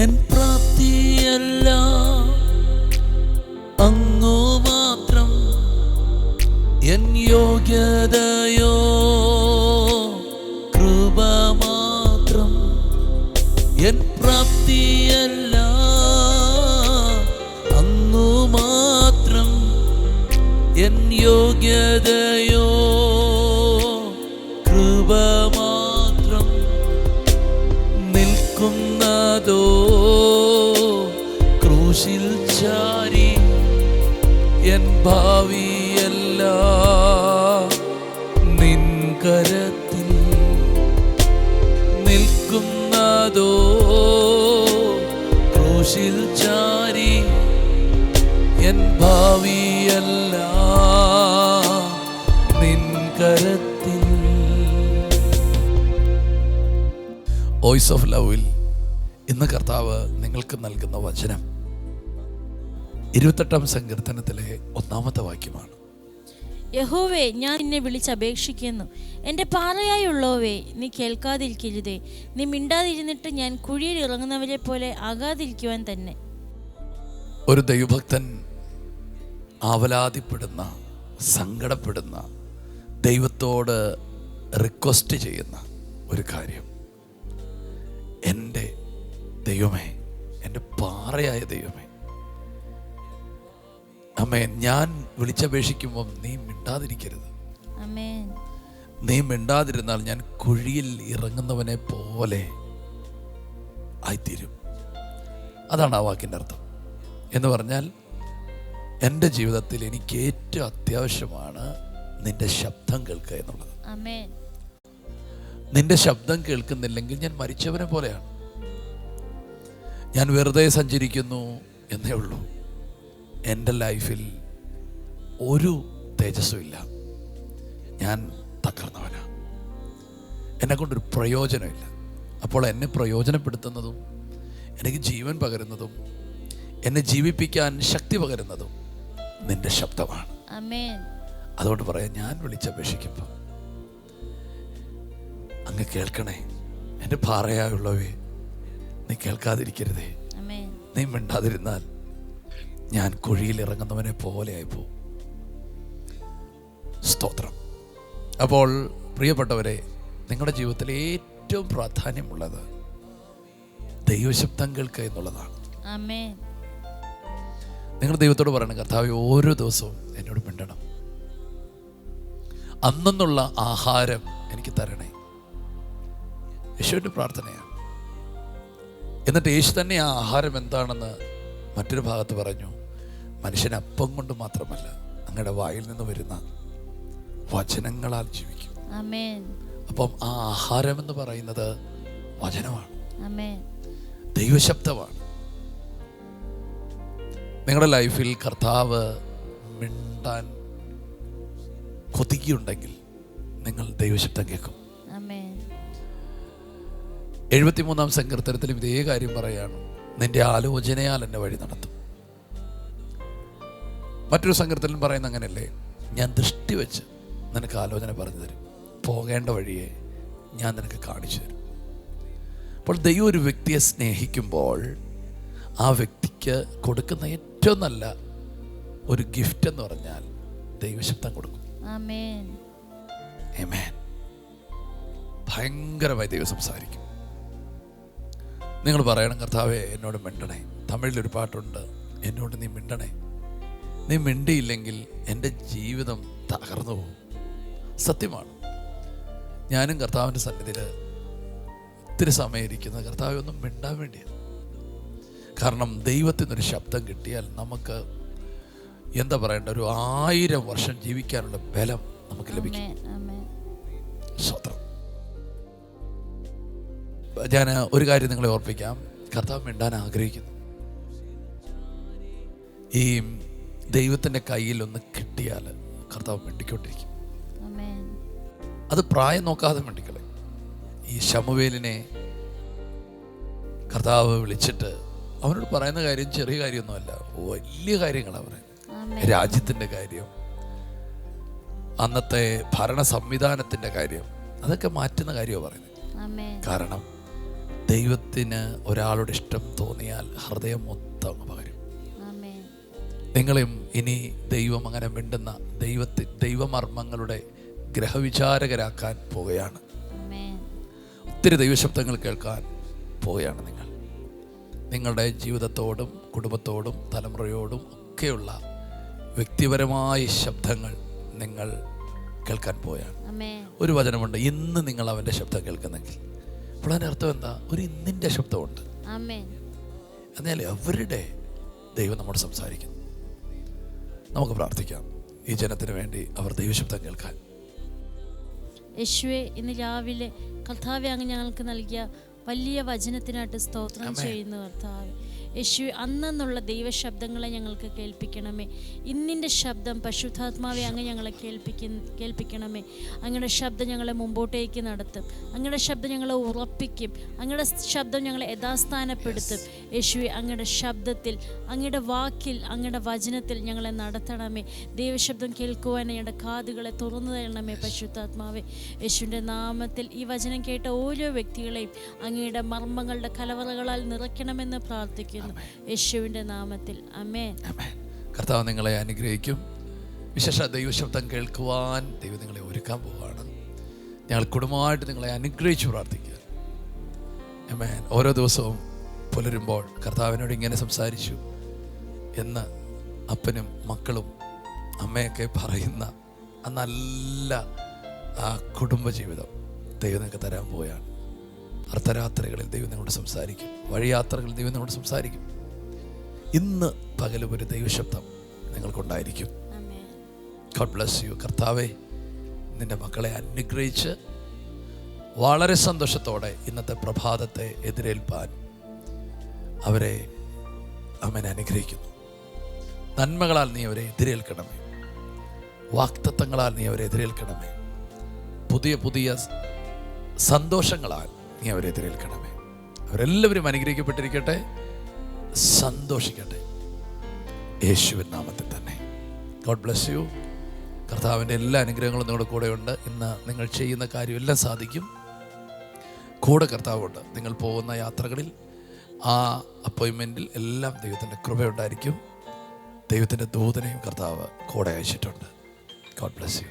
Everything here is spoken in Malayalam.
എൻ പ്രാപ്തിയല്ല അങ്ങു മാത്രം, എൻ യോഗ്യതയോ കൃപ മാത്രം. എൻ പ്രാപ്തിയല്ല അങ്ങു മാത്രം, എൻ യോഗ്യതയോ കൃപ മാത്രം. നിൽക്കുന്നതോ ക്രൂശിൽ ചാരി, എൻ ഭാവിയല്ല നിൻ കരത്തിൽ. നിൽക്കുന്നതോ ക്രൂശിൽ ചാരി, എൻ ഭാവിയല്ല നിൻ കരത്തിൽ. വോയിസ് ഓഫ് ലവിൽ ഇന്ന് കർത്താവ് നിങ്ങൾക്ക് നൽകുന്ന വചനം 28-ാം സങ്കീർത്തനത്തിലെ 1-ാമത്തെ വാക്യമാണ്. യഹോവേ, ഞാൻ നിന്നെ വിളിച്ചപേക്ഷിക്കുന്നു. എൻ്റെ പാറയായുള്ളവേ, നീ കേൾക്കാതിരിക്കരുതേ. നീ മിണ്ടാതിരുന്നിട്ട് ഞാൻ കുഴിയിൽ ഇറങ്ങുന്നവരെ പോലെ ആകാതിരിക്കുവാൻ തന്നെ. ഒരു ദൈവഭക്തൻ ആവലാതിപ്പെടുന്ന, സങ്കടപ്പെടുന്ന, ദൈവത്തോട് റിക്വസ്റ്റ് ചെയ്യുന്ന ഒരു കാര്യം, എൻ്റെ ദൈവമേ, എൻ്റെ പാറയായ ദൈവമേ, ആമേൻ, ഞാൻ വിളിച്ചപേക്ഷിക്കുമ്പം നീ മിണ്ടാതിരിക്കരുത്. ആമേൻ. നീ മിണ്ടാതിരുന്നാൽ ഞാൻ കുഴിയിൽ ഇറങ്ങുന്നവനെ പോലെ ആയിത്തീരും. അതാണ് ആ വാക്കിൻ്റെ അർത്ഥം. എന്ന് പറഞ്ഞാൽ എൻ്റെ ജീവിതത്തിൽ എനിക്ക് ഏറ്റവും അത്യാവശ്യമാണ് നിന്റെ ശബ്ദം കേൾക്കുക എന്നുള്ളത്. ആമേൻ. നിന്റെ ശബ്ദം കേൾക്കുന്നില്ലെങ്കിൽ ഞാൻ മരിച്ചവനെ പോലെയാണ്. ഞാൻ വെറുതെ സഞ്ചരിക്കുന്നു എന്നേ ഉള്ളൂ. എൻ്റെ ലൈഫിൽ ഒരു തേജസ്സും ഇല്ല. ഞാൻ തകർന്നവനാണ്. എന്നെക്കൊണ്ടൊരു പ്രയോജനമില്ല. അപ്പോൾ എന്നെ പ്രയോജനപ്പെടുത്തുന്നതും എനിക്ക് ജീവൻ പകരുന്നതും എന്നെ ജീവിപ്പിക്കാൻ ശക്തി പകരുന്നതും നിന്റെ ശബ്ദമാണ്. ആമേൻ. അതുകൊണ്ട് പറയാം, ഞാൻ വിളിച്ചപേക്ഷിക്കുമ്പോൾ അങ്ങ് കേൾക്കണേ. എൻ്റെ പാറയായുള്ളവേ, നീ കേൾക്കാതിരിക്കരുതേ. ആമേൻ. നീ മിണ്ടാതിരുന്നാൽ ഞാൻ കുഴിയിൽ ഇറങ്ങുന്നവനെ പോലെ ആയിപ്പോവും. സ്തോത്രം. അപ്പോൾ പ്രിയപ്പെട്ടവരെ, നിങ്ങളുടെ ജീവിതത്തിൽ ഏറ്റവും പ്രാധാന്യമുള്ളത് ദൈവശബ്ദം കേൾക്കുക എന്നുള്ളതാണ്. ആമേൻ. നിങ്ങൾ ദൈവത്തോട് പറയണം, കർത്താവേ, ഓരോ ദിവസവും എന്നോട് മിണ്ടണം. അന്നുള്ള ആഹാരം എനിക്ക് തരണേ. യേശുവിൻ്റെ പ്രാർത്ഥനയാണ്. എന്നിട്ട് യേശു തന്നെ ആ ആഹാരം എന്താണെന്ന് മറ്റൊരു ഭാഗത്ത് പറഞ്ഞു, മനുഷ്യൻ അപ്പം കൊണ്ട് മാത്രമല്ല അങ്ങയുടെ വായിൽ നിന്ന് വരുന്ന വചനങ്ങളാൽ ജീവിക്കും. ആമേൻ. അപ്പം ആ ആഹാരം എന്ന് പറയുന്നത് വചനമാണ്. ആമേൻ. ദൈവശബ്ദമാണ്. നിങ്ങളുടെ ലൈഫിൽ കർത്താവ് മിണ്ടാൻ കൊതിക്കുണ്ടെങ്കിൽ നിങ്ങൾ ദൈവശബ്ദം കേൾക്കും. ആമേൻ. 73-ാം സങ്കീർത്തനത്തിലും ഇതേ കാര്യം പറയാണ്, നിന്റെ ആലോചനയാൽ എന്നെ വഴി നടത്തും. മറ്റൊരു സങ്കീർത്തനം പറയുന്ന അങ്ങനെയല്ലേ, ഞാൻ ദൃഷ്ടി വെച്ച് നിനക്ക് ആലോചന പറഞ്ഞു തരും, പോകേണ്ട വഴിയെ ഞാൻ നിനക്ക് കാണിച്ചു തരും. അപ്പോൾ ദൈവം ഒരു വ്യക്തിയെ സ്നേഹിക്കുമ്പോൾ ആ വ്യക്തിക്ക് കൊടുക്കുന്ന ഏറ്റവും നല്ല ഒരു ഗിഫ്റ്റ് എന്ന് പറഞ്ഞാൽ ദൈവശബ്ദം കൊടുക്കും. ആമേൻ. ആമേൻ. ഭയങ്കരമായി ദൈവം സംസാരിക്കും. നിങ്ങൾ പറയണം, കർത്താവേ, എന്നോട് മിണ്ടണേ. തമിഴിലൊരു പാട്ടുണ്ട്, എന്നോട് നീ മിണ്ടണേ. നീ മിണ്ടിയില്ലെങ്കിൽ എൻ്റെ ജീവിതം തകർന്നു പോകും. സത്യമാണ്. ഞാനും കർത്താവിൻ്റെ സന്നിധിയിൽ ഒത്തിരി സമയം ഇരിക്കുന്നത് കർത്താവെ ഒന്നും മിണ്ടാൻ വേണ്ടിയാണ്. കാരണം ദൈവത്തിനൊരു ശബ്ദം കിട്ടിയാൽ നമുക്ക് എന്താ പറയേണ്ട, ഒരു 1000 വർഷം ജീവിക്കാനുള്ള ബലം നമുക്ക് ലഭിക്കും. സ്വത്രം. ഞാൻ ഒരു കാര്യം നിങ്ങളെ ഓർപ്പിക്കാം, കർത്താവ് മിണ്ടാൻ ആഗ്രഹിക്കുന്നു. ഈ ദൈവത്തിൻ്റെ കയ്യിൽ ഒന്ന് കിട്ടിയാൽ കർത്താവ് മിണ്ടിക്കൊണ്ടിരിക്കും. അത് പ്രായം നോക്കാതെ മിണ്ടിക്കളെ. ഈ ശമൂവേലിനെ കർത്താവ് വിളിച്ചിട്ട് അവനോട് പറയുന്ന കാര്യം ചെറിയ കാര്യമൊന്നുമല്ല, വലിയ കാര്യങ്ങളാണ് പറയുന്നത്. രാജ്യത്തിൻ്റെ കാര്യം, അന്നത്തെ ഭരണ സംവിധാനത്തിൻ്റെ കാര്യം, അതൊക്കെ മാറ്റുന്ന കാര്യമാണ് പറയുന്നത്. കാരണം ദൈവത്തിന് ഒരാളുടെ ഇഷ്ടം തോന്നിയാൽ ഹൃദയം മൊത്തം പകരും. നിങ്ങളെയും ഇനി ദൈവം അങ്ങനെ മിണ്ടുന്ന ദൈവമർമ്മങ്ങളുടെ ഗ്രഹവിചാരകരാക്കാൻ പോവുകയാണ്. ഒത്തിരി ദൈവശബ്ദങ്ങൾ കേൾക്കാൻ പോവുകയാണ്. നിങ്ങളുടെ ജീവിതത്തോടും കുടുംബത്തോടും തലമുറയോടും ഒക്കെയുള്ള വ്യക്തിപരമായ ശബ്ദങ്ങൾ നിങ്ങൾ കേൾക്കാൻ പോവുകയാണ്. ഒരു വചനമുണ്ട്, ഇന്ന് നിങ്ങൾ അവൻ്റെ ശബ്ദം കേൾക്കുന്നെങ്കിൽ. അപ്പോൾ അതിൻ്റെ അർത്ഥം എന്താ? ഒരു ഇന്നിൻ്റെ ശബ്ദമുണ്ട്. എന്നാൽ അവരുടെ ദൈവം നമ്മോട് സംസാരിക്കുന്നു. നമുക്ക് പ്രാർത്ഥിക്കാം ഈ ജനത്തിന് വേണ്ടി, അവർ ദൈവശബ്ദം കേൾക്കാൻ. യേശുവേ, ഇന്ന് രാവിലെ കർത്താവെ അങ്ങ് ഞങ്ങൾക്ക് നൽകിയ വലിയ വചനത്തിനായിട്ട് സ്തോത്രം ചെയ്യുന്നു കർത്താവെ. യേശുവേ, അന്നുള്ള ദൈവശബ്ദങ്ങളെ ഞങ്ങൾക്ക് കേൾപ്പിക്കണമേ. ഇന്നിൻ്റെ ശബ്ദം പരിശുദ്ധാത്മാവെ അങ്ങ് ഞങ്ങളെ കേൾപ്പിക്കണമേ. അങ്ങയുടെ ശബ്ദം ഞങ്ങളെ മുമ്പോട്ടേക്ക് നടത്തും. അങ്ങയുടെ ശബ്ദം ഞങ്ങളെ ഉറപ്പിക്കും. അങ്ങയുടെ ശബ്ദം ഞങ്ങളെ യഥാസ്ഥാനപ്പെടുത്തും. യേശുവേ, അങ്ങയുടെ ശബ്ദത്തിൽ, അങ്ങയുടെ വാക്കിൽ, അങ്ങയുടെ വചനത്തിൽ ഞങ്ങളെ നടത്തണമേ. ദൈവശബ്ദം കേൾക്കുവാൻ ഞങ്ങളുടെ കാതുകളെ തുറന്നു തരണമേ പരിശുദ്ധാത്മാവെ. യേശുവിൻ്റെ നാമത്തിൽ ഈ വചനം കേട്ട ഓരോ വ്യക്തികളെയും അങ്ങയുടെ മർമ്മങ്ങളുടെ കലവറകളാൽ നിറയ്ക്കണമെന്ന് പ്രാർത്ഥിക്കുന്നു യേശുവിൻ്റെ നാമത്തിൽ. ആമേൻ. കർത്താവ് നിങ്ങളെ അനുഗ്രഹിക്കും. വിശേഷ ദൈവശബ്ദം കേൾക്കുവാൻ ദൈവം നിങ്ങളെ ഒരുക്കാൻ പോവുകയാണ്. ഞങ്ങൾ കുടുംബമായിട്ട് നിങ്ങളെ അനുഗ്രഹിച്ച് പ്രാർത്ഥിക്കുക. ആമേൻ. ഓരോ ദിവസവും പുലരുമ്പോൾ കർത്താവിനോട് ഇങ്ങനെ സംസാരിച്ചു എന്ന് അപ്പനും മക്കളും അമ്മയൊക്കെ പറയുന്ന ആ നല്ല ആ കുടുംബജീവിതം ദൈവം നിങ്ങൾക്ക് തരാൻ പോവുകയാണ്. അർദ്ധരാത്രികളിൽ ദൈവം നിങ്ങളോട് സംസാരിക്കും. വഴിയാത്രകളിൽ ദൈവം നിങ്ങളോട് സംസാരിക്കും. ഇന്ന് പകലും ഒരു ദൈവശബ്ദം നിങ്ങൾക്കുണ്ടായിരിക്കും. God bless you. കർത്താവേ, നിൻ്റെ മക്കളെ അനുഗ്രഹിച്ച് വളരെ സന്തോഷത്തോടെ ഇന്നത്തെ പ്രഭാതത്തെ എതിരേൽപ്പാൻ അവരെ അമ്മനെ അനുഗ്രഹിക്കുന്നു. നന്മകളാൽ നീ അവരെ എതിരേൽക്കണമേ. വാക്തത്വങ്ങളാൽ നീ അവരെ എതിരേൽക്കണമേ. പുതിയ പുതിയ സന്തോഷങ്ങളാൽ നീ അവരെ എതിരേൽക്കണമേ. അവരെല്ലാവരും അനുഗ്രഹിക്കപ്പെട്ടിരിക്കട്ടെ, സന്തോഷിക്കട്ടെ യേശുവിൻ നാമത്തിൽ തന്നെ. God bless you. കർത്താവിൻ്റെ എല്ലാ അനുഗ്രഹങ്ങളും നിങ്ങളുടെ കൂടെയുണ്ട്. ഇന്ന് നിങ്ങൾ ചെയ്യുന്ന കാര്യമെല്ലാം സാധിക്കും. കൂടെ കർത്താവുണ്ട്. നിങ്ങൾ പോകുന്ന യാത്രകളിൽ, ആ അപ്പോയിൻമെൻറ്റിൽ എല്ലാം ദൈവത്തിൻ്റെ കൃപയുണ്ടായിരിക്കും. ദൈവത്തിൻ്റെ ദൂതനെയും കർത്താവ് കൂടെ അയച്ചിട്ടുണ്ട്. God bless you.